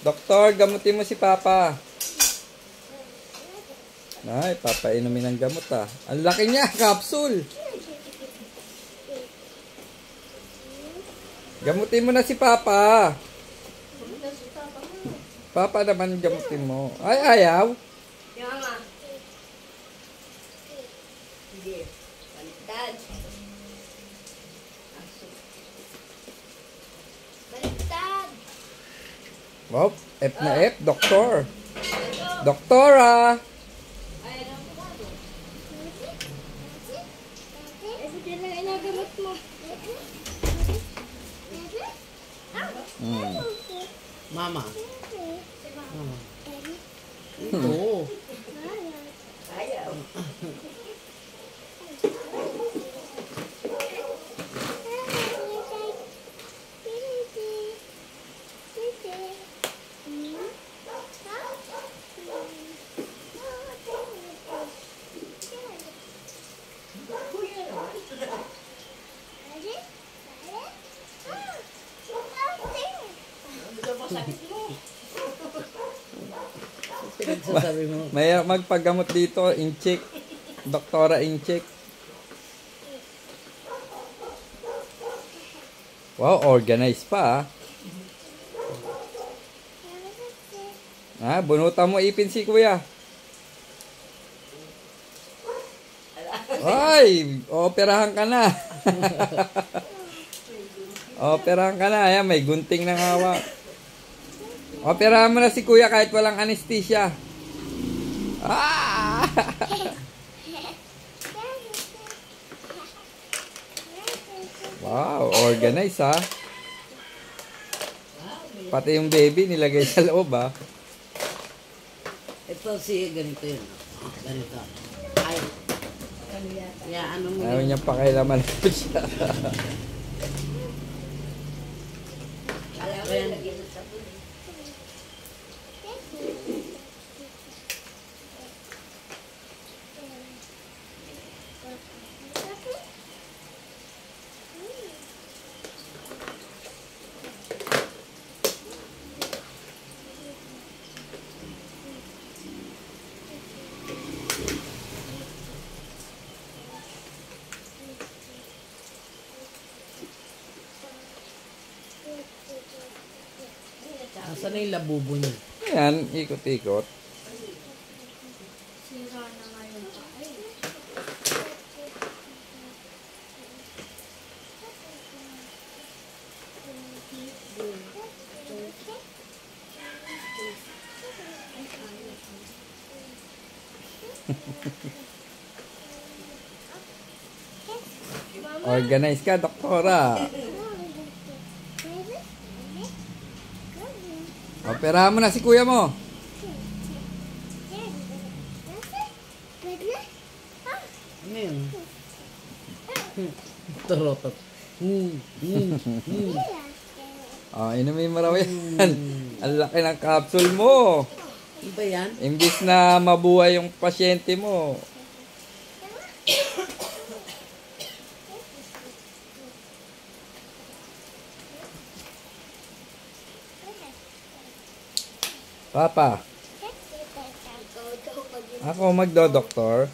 Doktor, gamutin mo si Papa. Ay, papainumin ng gamot ah. Ang laki niya, capsule. Gamutin mo na si Papa. Papa naman gamutin mo. Ay, ayaw. Mama. Hindi. Baliktad. Baliktad. Wow, F na F, doktor. Doktora. Ay, ano ko ba? Hindi na inagamot mo. Mama. Mama. Ito. Ayaw. Pinagsasabi mo. May magpagamot dito, in-check. Doktora in-check. Wow, organized pa ah. Bunutan mo ipin si kuya. Ay, operahan ka na. Operahan ka na. Ayan, may gunting ng hawak. Operahan mo na si kuya kahit walang anesthesia. Ah! Wow, organized ha. Pati yung baby nilagay sa loob ha. Ito si ganito yun. Ganito. Ay. Yeah, ano mo Ayaw yun? niya pakailaman siya. Alam mo yung nag-inot sa pulis. Nasaan na yung labubo niya? Ayan, ikot-ikot. Sira na nga yung paay. Organize ka, doktora. Operahan mo na si kuya mo. Ano yun? Tarotot. Inumin mo raw yan. Ang laki ng capsule mo. Ano ba yan? Imbis na mabuhay yung pasyente mo. Papa, ako magdo-doktor.